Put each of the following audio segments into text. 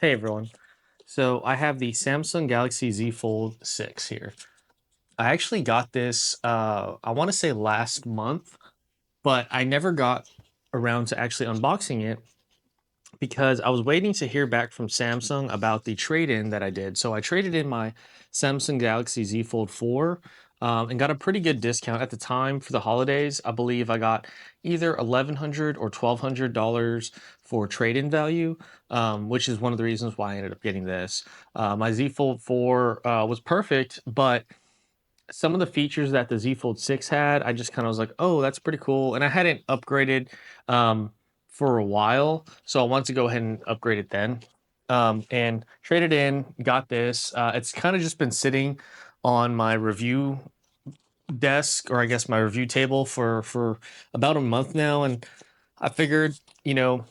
Hey everyone. So I have the Samsung Galaxy Z Fold 6 here. I actually got this I want to say last month, but I never got around to actually unboxing it because I was waiting to hear back from Samsung about the trade-in that I did. So I traded in my Samsung Galaxy Z Fold 4 and got a pretty good discount at the time for the holidays. I believe I got either $1,100 or $1,200 for trade-in value, which is one of the reasons why I ended up getting this. My Z Fold 4 was perfect, but some of the features that the Z Fold 6 had, I just kind of was like, oh, that's pretty cool. And I hadn't upgraded for a while, so I wanted to go ahead and upgrade it then. And traded in, got this. It's kind of just been sitting on my review desk, or I guess my review table for about a month now, and I figured, you know,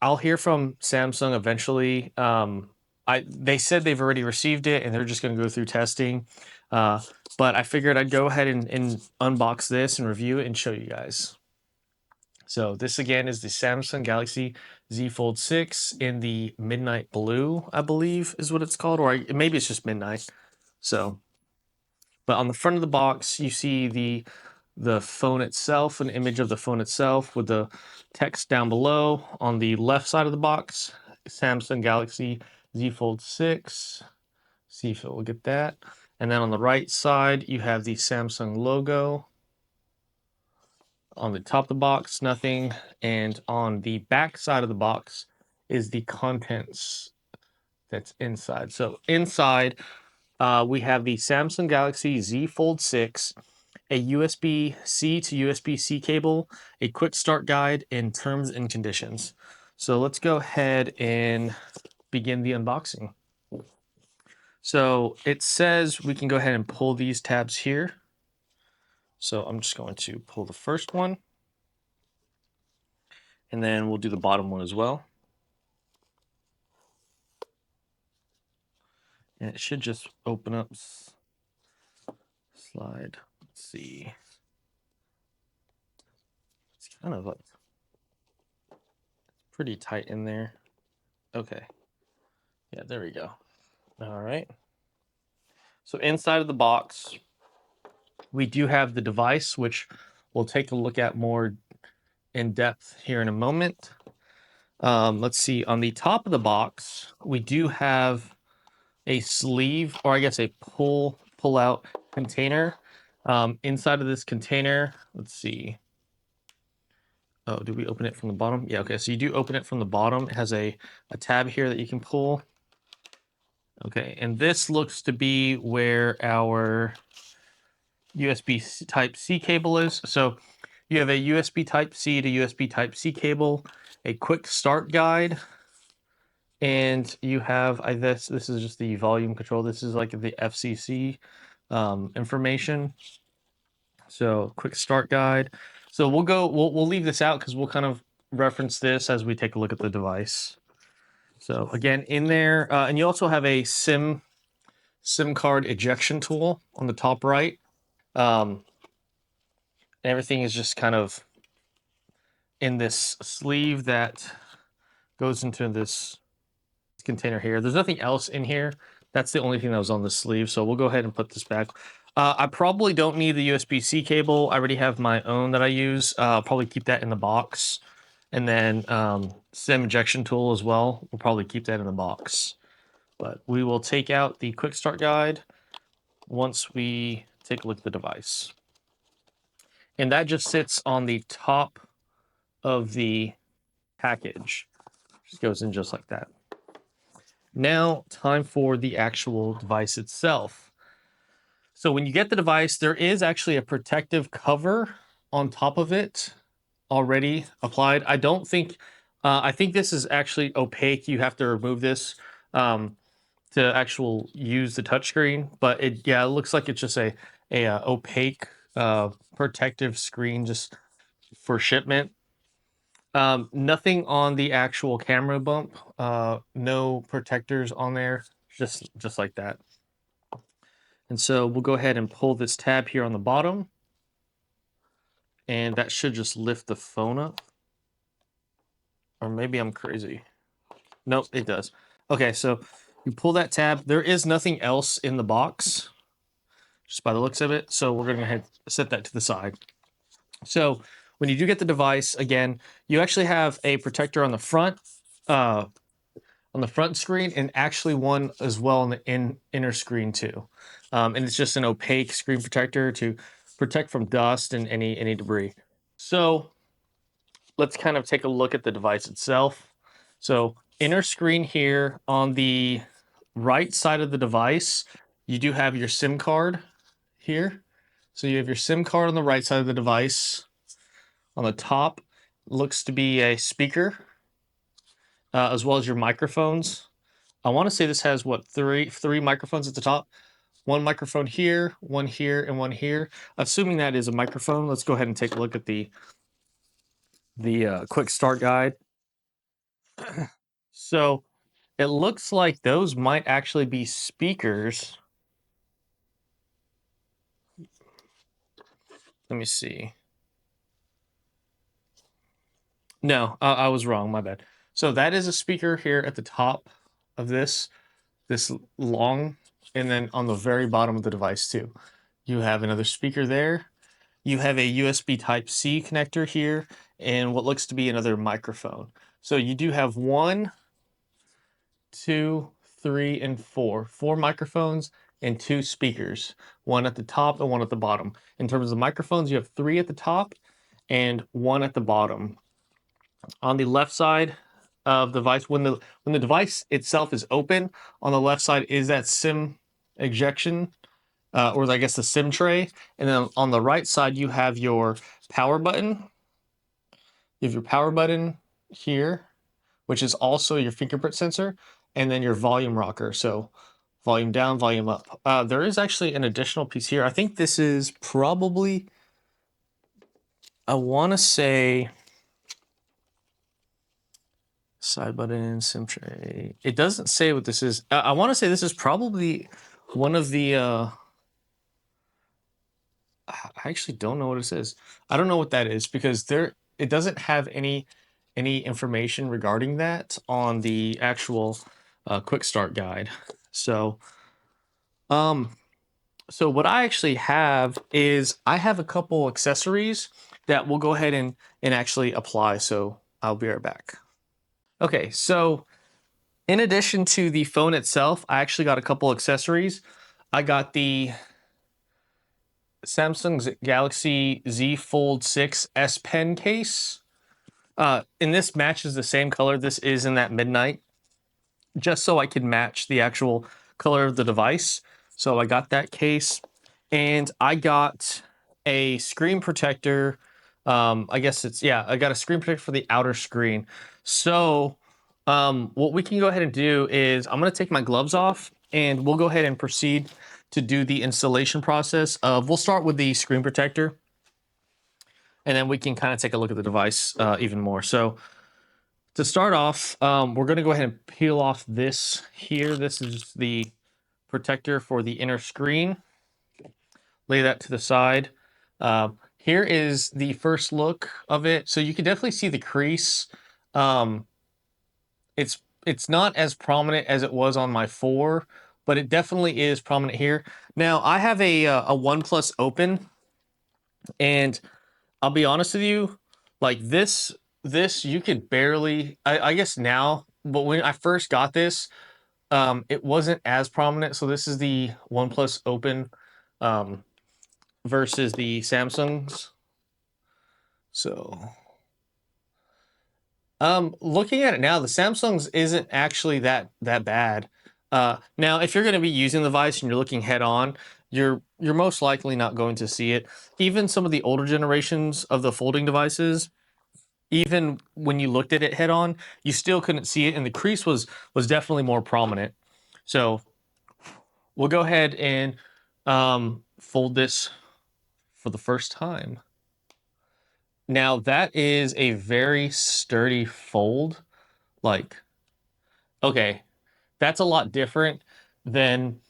I'll hear from Samsung eventually. They said they've already received it and they're just going to go through testing. Uh, but I figured I'd go ahead and unbox this and review it and show you guys. So this again is the Samsung Galaxy Z Fold 6 in the midnight blue, I believe is what it's called, or maybe it's just midnight. So, but on the front of the box, you see the phone itself, an image of the phone itself with the text down below. On the left side of the box, Samsung Galaxy Z Fold 6. See if it will get that. And then on the right side, you have the Samsung logo. On the top of the box, nothing. And on the back side of the box is the contents that's inside. So inside, we have the Samsung Galaxy Z Fold 6, a USB-C to USB-C cable, a quick start guide, and terms and conditions. So let's go ahead and begin the unboxing. So it says we can go ahead and pull these tabs here. So I'm just going to pull the first one, and then we'll do the bottom one as well. And it should just open up, slide. Let's see. It's kind of like pretty tight in there. Okay. Yeah, there we go. All right. So inside of the box, we do have the device, which we'll take a look at more in depth here in a moment. Let's see, on the top of the box, we do have a sleeve, or I guess a pull out container. Inside of this container, let's see. Oh, do we open it from the bottom? Yeah, okay, so you do open it from the bottom. It has a tab here that you can pull. Okay, and this looks to be where our USB type C cable is. So you have a USB type C to USB type C cable, a quick start guide, and you have this is just the volume control. This is like the FCC information. So quick start guide. So we'll leave this out because we'll kind of reference this as we take a look at the device. So again, in there, and you also have a SIM card ejection tool on the top right. Everything is just kind of in this sleeve that goes into this container here. There's nothing else in here. That's the only thing that was on the sleeve. So we'll go ahead and put this back. I probably don't need the USB-C cable. I already have my own that I use. I'll probably keep that in the box. And then SIM ejection tool as well. We'll probably keep that in the box. But we will take out the quick start guide once we take a look at the device. And that just sits on the top of the package. Just goes in just like that. Now, time for the actual device itself. So when you get the device, there is actually a protective cover on top of it already applied. I don't think, I think this is actually opaque. You have to remove this to actual use the touchscreen, but it looks like it's just a opaque protective screen just for shipment. Nothing on the actual camera bump. No protectors on there. Just like that. And so we'll go ahead and pull this tab here on the bottom. And that should just lift the phone up. Or maybe I'm crazy. Nope, it does. Okay, so you pull that tab. There is nothing else in the box, just by the looks of it. So we're going to go ahead and set that to the side. So when you do get the device, again, you actually have a protector uh, on the front screen, and actually one as well on the inner screen too. And it's just an opaque screen protector to protect from dust and any debris. So let's kind of take a look at the device itself. So inner screen here on the right side of the device, you do have your SIM card here. So you have your SIM card on the right side of the device. On the top looks to be a speaker, as well as your microphones. I want to say this has what, three microphones at the top. One microphone here, and one here. Assuming that is a microphone, let's go ahead and take a look at the quick start guide. So it looks like those might actually be speakers. Let me see. No, I was wrong. My bad. So that is a speaker here at the top of this long, and then on the very bottom of the device too. You have another speaker there. You have a USB Type-C connector here, and what looks to be another microphone. So you do have 1, 2, 3, and 4. 4 microphones and 2 speakers. One at the top and one at the bottom. In terms of microphones, you have 3 at the top and 1 at the bottom. On the left side of the device, when the device itself is open, on the left side is that SIM ejection, or I guess the SIM tray. And then on the right side, you have your power button. You have your power button here, which is also your fingerprint sensor, and then your volume rocker. So volume down, volume up. There is actually an additional piece here. I think this is probably, I want to say, side button, SIM tray. It doesn't say what this is. I want to say this is probably one of the, I actually don't know what it says. I don't know what that is because it doesn't have any information regarding that on the actual quick start guide. So, so what I actually have is I have a couple accessories that we'll go ahead and actually apply. So I'll be right back. Okay, so in addition to the phone itself, I actually got a couple accessories. I got the Samsung Galaxy Z Fold6 S Pen case. And this matches the same color. This is in that midnight, just so I could match the actual color of the device. So I got that case, and I got a screen protector. I guess it's, yeah, I got a screen protector for the outer screen. So what we can go ahead and do is I'm going to take my gloves off, and we'll go ahead and proceed to do the installation process of, we'll start with the screen protector, and then we can kind of take a look at the device even more. So to start off, we're going to go ahead and peel off this here. This is the protector for the inner screen. Lay that to the side. Here is the first look of it. So you can definitely see the crease. It's not as prominent as it was on my 4, but it definitely is prominent here. Now I have a OnePlus Open, and I'll be honest with you, like this you could barely, I guess now, but when I first got this, it wasn't as prominent. So this is the OnePlus Open versus the Samsungs. So looking at it now, the Samsungs isn't actually that bad. Now if you're going to be using the device and you're looking head on, you're most likely not going to see it. Even some of the older generations of the folding devices, even when you looked at it head on, you still couldn't see it, and the crease was definitely more prominent. So we'll go ahead and fold this for the first time. Now that is a very sturdy fold. Like, okay, that's a lot different than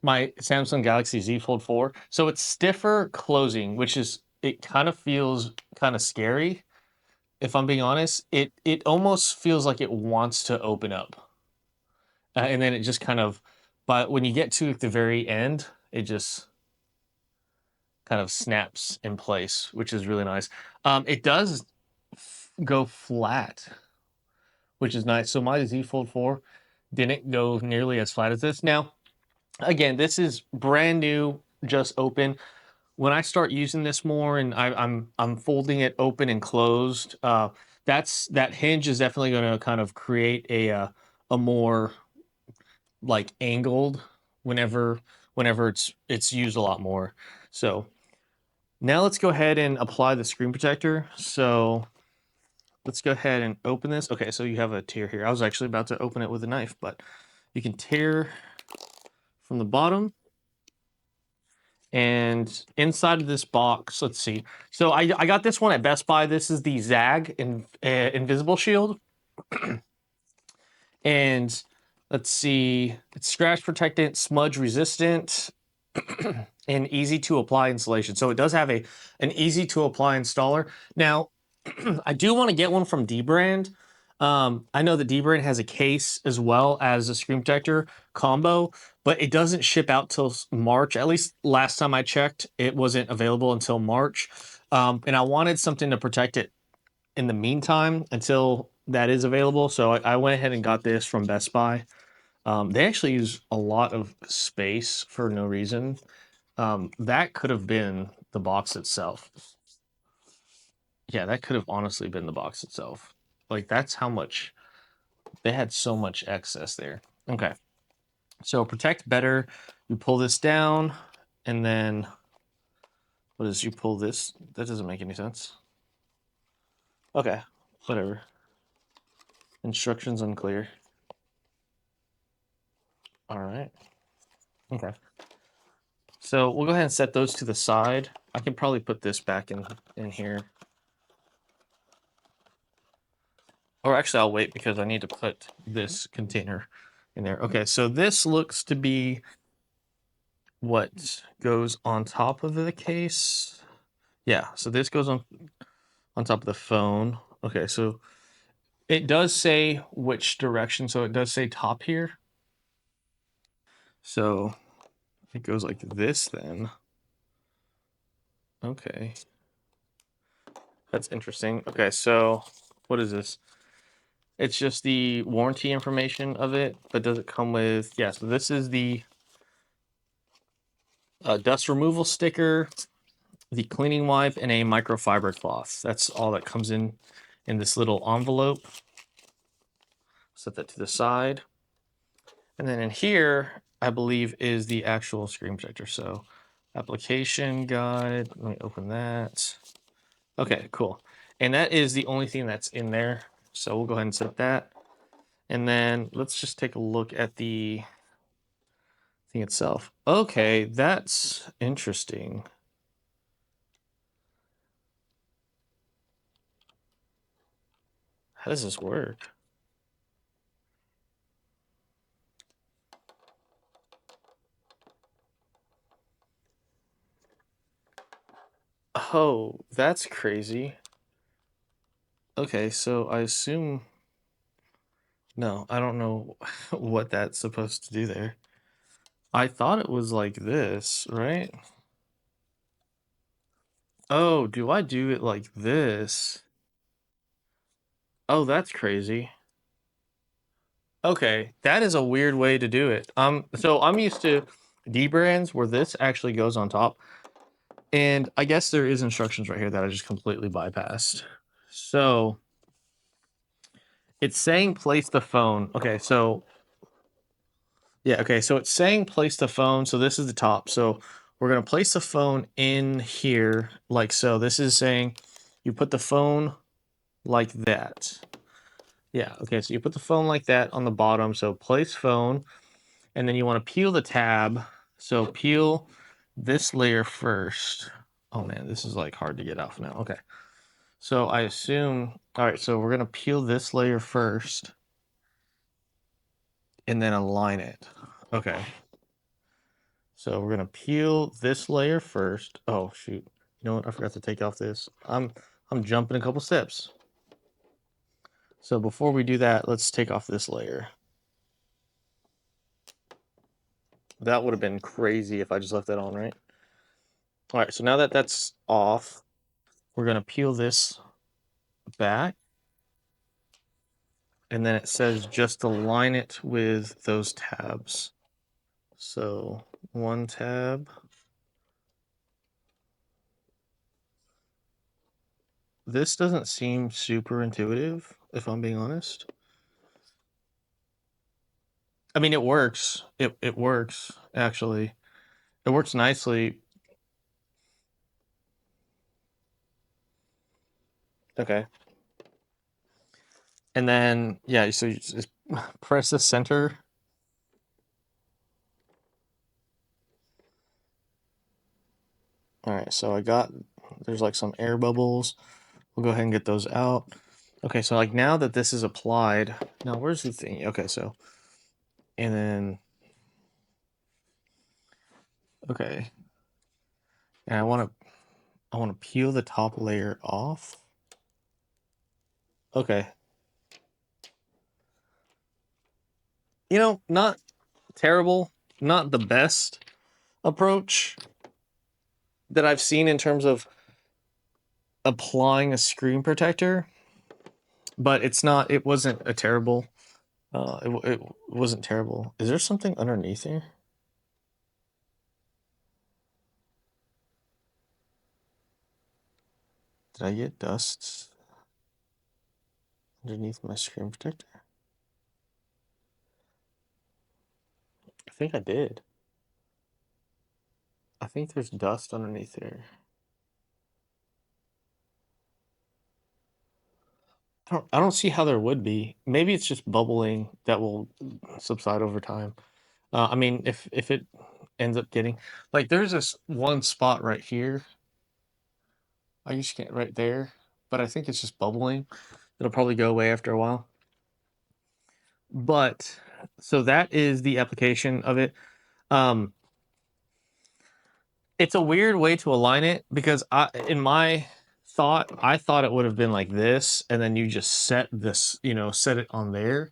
my Samsung Galaxy Z Fold 4. So it's stiffer closing, which is, it kind of feels kind of scary. If I'm being honest, it almost feels like it wants to open up. and then it just kind of, but when you get to the very end, it just kind of snaps in place, which is really nice. It does go flat, which is nice. So my Z Fold 4 didn't go nearly as flat as this. Now, again, this is brand new, just open. When I start using this more and I'm folding it open and closed, that hinge is definitely going to kind of create a more like angled whenever it's used a lot more. So now let's go ahead and apply the screen protector. So let's go ahead and open this. Okay, so you have a tear here. I was actually about to open it with a knife, but you can tear from the bottom. And inside of this box, let's see. So I got this one at Best Buy. This is the ZAGG Invisible Shield. And let's see, it's scratch protectant, smudge resistant, and easy to apply installation. So it does have an easy to apply installer. Now, I do want to get one from dbrand. I know that dbrand has a case as well as a screen protector combo, but it doesn't ship out till March. At least last time I checked, it wasn't available until March. And I wanted something to protect it in the meantime until that is available. So I went ahead and got this from Best Buy. They actually use a lot of space for no reason. That could have been the box itself. Yeah, that could have honestly been the box itself. Like, that's how much they had, so much excess there. Okay. So protect better. You pull this down, and then what is you pull this? That doesn't make any sense. Okay, whatever. Instructions unclear. All right. Okay. So we'll go ahead and set those to the side. I can probably put this back in here. Or actually, I'll wait because I need to put this container in there. Okay, so this looks to be what goes on top of the case. Yeah, so this goes on top of the phone. Okay, so it does say which direction. So it does say top here. So it goes like this then. Okay. That's interesting. Okay, so what is this? It's just the warranty information of it, but does it come with, yeah, so this is the dust removal sticker, the cleaning wipe, and a microfiber cloth. That's all that comes in this little envelope. Set that to the side. And then in here, I believe, is the actual screen protector. So application guide, let me open that. Okay, cool. And that is the only thing that's in there. So we'll go ahead and set that. And then let's just take a look at the thing itself. Okay, that's interesting. How does this work? Oh, that's crazy. Okay, so I assume... No, I don't know what that's supposed to do there. I thought it was like this, right? Oh, do I do it like this? Oh, that's crazy. Okay, that is a weird way to do it. So I'm used to dbrands where this actually goes on top. And I guess there is instructions right here that I just completely bypassed. So it's saying place the phone. Okay, so yeah, okay, so it's saying place the phone. So this is the top. So we're gonna place the phone in here like so. This is saying you put the phone like that. Yeah, okay, so you put the phone like that on the bottom. So place phone, and then you want to peel the tab. So peel this layer first. Oh man, this is like hard to get off now. Okay. So I assume, all right, so we're gonna peel this layer first and then align it. Okay. So we're gonna peel this layer first. Oh shoot. You know what? I forgot to take off this. I'm jumping a couple steps. So before we do that, let's take off this layer. That would have been crazy if I just left that on, right? All right, so now that that's off, we're gonna peel this back. And then it says just align it with those tabs. So one tab. This doesn't seem super intuitive, if I'm being honest. I mean, it works. It works, actually. It works nicely. Okay. And then, yeah, so you just press the center. All right, so there's like some air bubbles. We'll go ahead and get those out. Okay, so like now that this is applied, now where's the thing? Okay, so, and then, okay. And I want to peel the top layer off. Okay. You know, not terrible, not the best approach that I've seen in terms of applying a screen protector, but it wasn't a terrible, it wasn't terrible. Is there something underneath here? Did I get dust underneath my screen protector? I think I did. I think there's dust underneath there. I don't see how there would be. Maybe it's just bubbling that will subside over time. I mean, if it ends up getting like there's this one spot right here. I just can't right there, but I think it's just bubbling. It'll probably go away after a while. But so that is the application of it. Um, it's a weird way to align it because in my thought, I thought it would have been like this, and then you just set this, set it on there,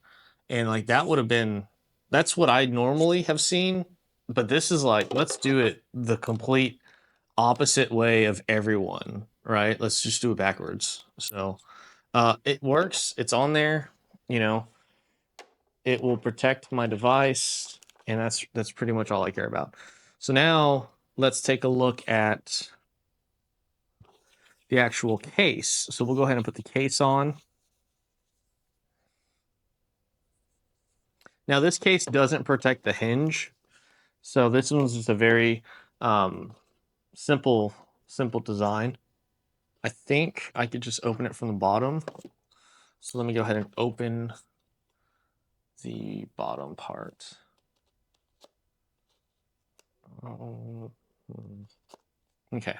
and like that would have been. That's what I normally have seen, but this is like let's do it the complete opposite way of everyone, right? Let's just do it backwards. So it works. It's on there. You know, it will protect my device, and that's pretty much all I care about. So now let's take a look at the actual case. So we'll go ahead and put the case on. Now this case doesn't protect the hinge, so this one's just a very simple design. I think I could just open it from the bottom. So let me go ahead and open the bottom part. Okay.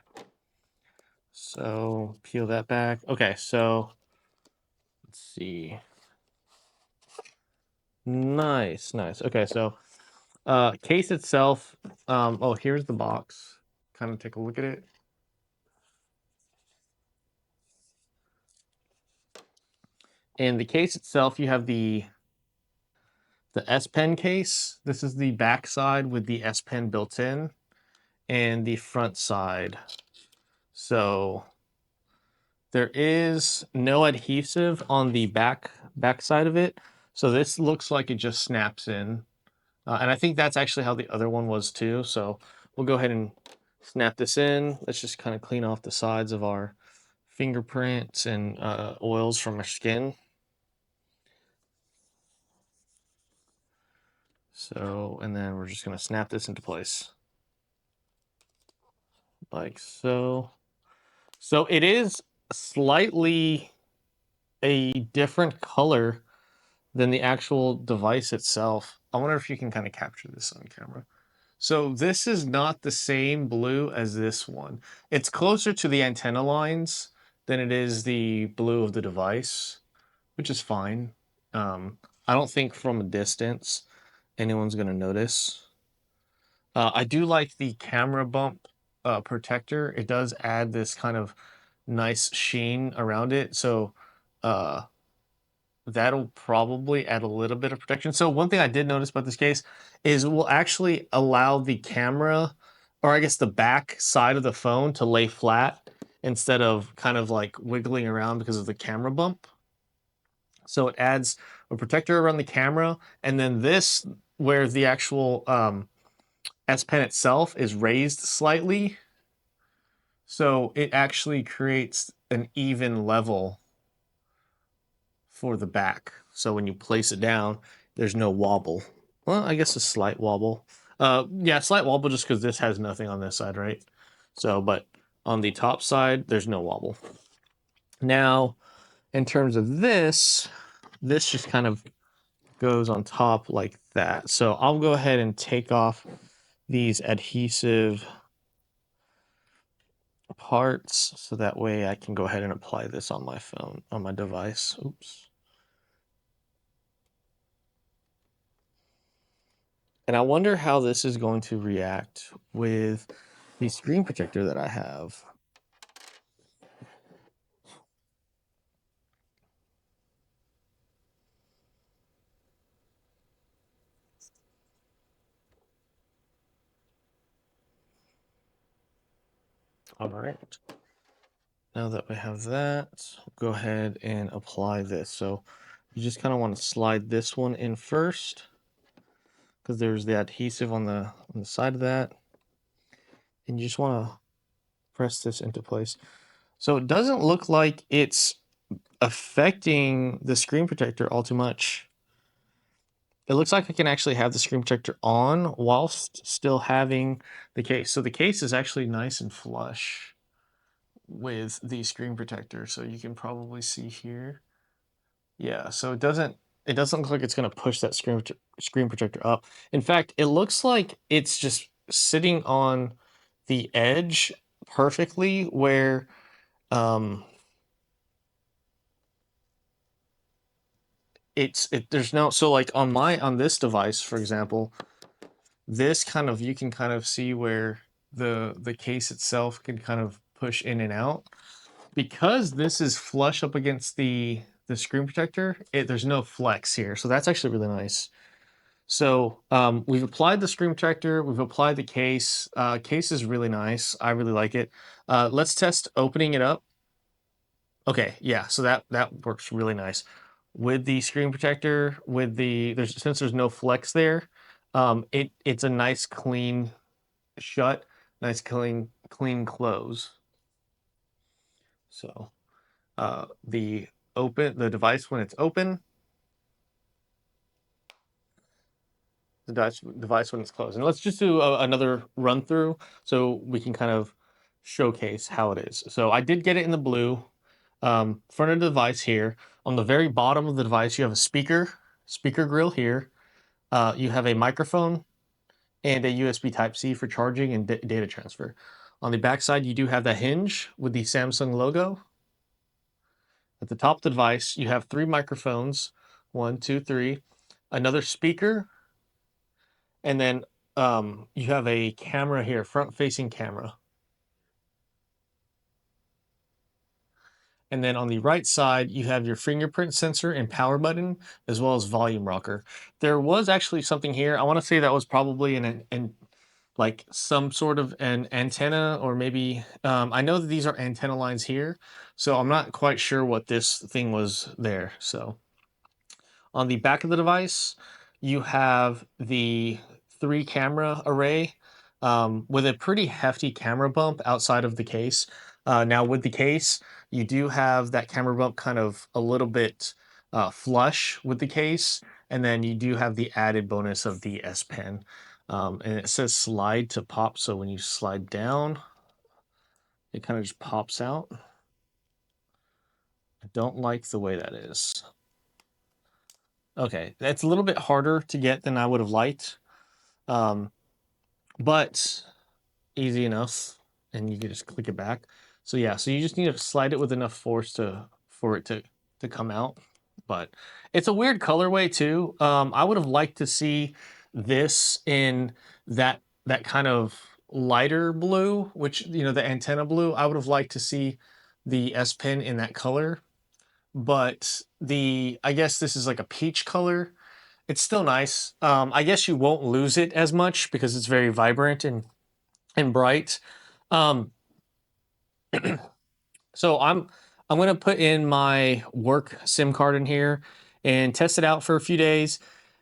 So peel that back. Okay, so let's see. Nice, nice. Okay, so case itself. Oh, here's the box. Kind of take a look at it. In the case itself, you have the S Pen case. This is the back side with the S Pen built in, and the front side. So there is no adhesive on the back side of it. So this looks like it just snaps in. And I think that's actually how the other one was too. So we'll go ahead and snap this in. Let's just kind of clean off the sides of our fingerprints and oils from our skin. So, and then we're just gonna snap this into place. Like so. So it is slightly a different color than the actual device itself. I wonder if you can kind of capture this on camera. So this is not the same blue as this one. It's closer to the antenna lines than it is the blue of the device, which is fine. I don't think from a distance anyone's gonna notice. I do like the camera bump protector. It does add this kind of nice sheen around it. So uh, that'll probably add a little bit of protection. So one thing I did notice about this case is it will actually allow the camera, or I guess the back side of the phone, to lay flat instead of kind of like wiggling around because of the camera bump. So it adds a protector around the camera, and then this, where the actual S Pen itself is raised slightly, so it actually creates an even level for the back. So when you place it down, there's no wobble. Well, I guess a slight wobble. Yeah, slight wobble just because this has nothing on this side, right? So, but on the top side, there's no wobble. Now, in terms of this just kind of goes on top like that. So I'll go ahead and take off these adhesive parts so that way I can go ahead and apply this on my phone, on my device. Oops. And I wonder how this is going to react with the screen protector that I have. All right. Now that we have that, go ahead and apply this. So you just kind of want to slide this one in first because there's the adhesive on the side of that. And you just want to press this into place. So it doesn't look like it's affecting the screen protector all too much. It looks like I can actually have the screen protector on whilst still having the case. So the case is actually nice and flush with the screen protector. So you can probably see here. Yeah, so it doesn't look like it's going to push that screen protector up. In fact, it looks like it's just sitting on the edge perfectly where there's no, so like on this device, for example, this kind of, you can kind of see where the case itself can kind of push in and out. Because this is flush up against the screen protector, there's no flex here. So that's actually really nice. So we've applied the screen protector, we've applied the case. Case is really nice. I really like it. Let's test opening it up. Okay, yeah, so that works really nice. With the screen protector, with since there's no flex there, it's a nice clean shut, nice clean close. So the device when it's open, the device when it's closed. And let's just do another run through so we can kind of showcase how it is. So I did get it in the blue. Front of the device here. On the very bottom of the device, you have a speaker grill here. You have a microphone and a USB Type-C for charging and data transfer. On the back side, you do have the hinge with the Samsung logo. At the top of the device, you have 3 microphones, 1, 2, 3, another speaker, and then you have a camera here, front-facing camera. And then on the right side, you have your fingerprint sensor and power button, as well as volume rocker. There was actually something here. I want to say that was probably like some sort of an antenna, or maybe I know that these are antenna lines here, so I'm not quite sure what this thing was there. So on the back of the device, you have the 3 camera array with a pretty hefty camera bump outside of the case. Now with the case, you do have that camera bump kind of a little bit flush with the case, and then you do have the added bonus of the S Pen. And it says slide to pop, so when you slide down, it kind of just pops out. I don't like the way that is. Okay, that's a little bit harder to get than I would have liked, but easy enough, and you can just click it back. So yeah, so you just need to slide it with enough force for it to come out. But it's a weird colorway too. I would have liked to see this in that kind of lighter blue, which, you know, the antenna blue. I would have liked to see the S Pen in that color, but I guess this is like a peach color. It's still nice. I guess you won't lose it as much because it's very vibrant and bright. Um, so I'm gonna put in my work SIM card in here and test it out for a few days,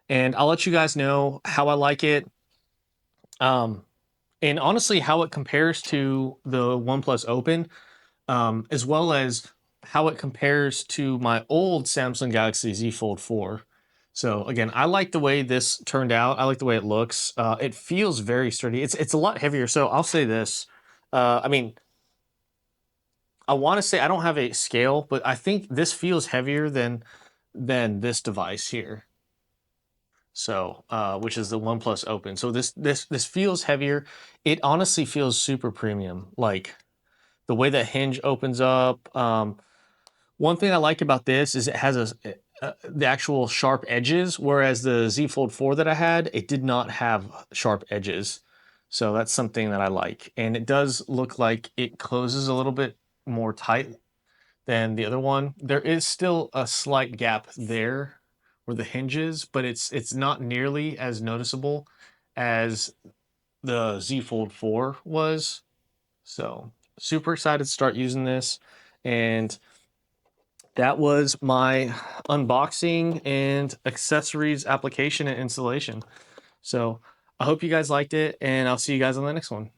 and I'll let you guys know how I like it. Um, and honestly, how it compares to the OnePlus Open, as well as how it compares to my old Samsung Galaxy Z Fold 4. So again, I like the way this turned out. I like the way it looks. It feels very sturdy. It's a lot heavier. So I'll say this. I mean, I want to say I don't have a scale, but I think this feels heavier than this device here. So, which is the OnePlus Open. So this feels heavier. It honestly feels super premium. Like the way that hinge opens up. One thing I like about this is it has the actual sharp edges, whereas the Z Fold 4 that I had, it did not have sharp edges. So that's something that I like. And it does look like it closes a little bit more tight than the other one. There is still a slight gap there where the hinge is, but it's not nearly as noticeable as the Z Fold 4 was. So super excited to start using this. And that was my unboxing and accessories application and installation. So I hope you guys liked it, and I'll see you guys on the next one.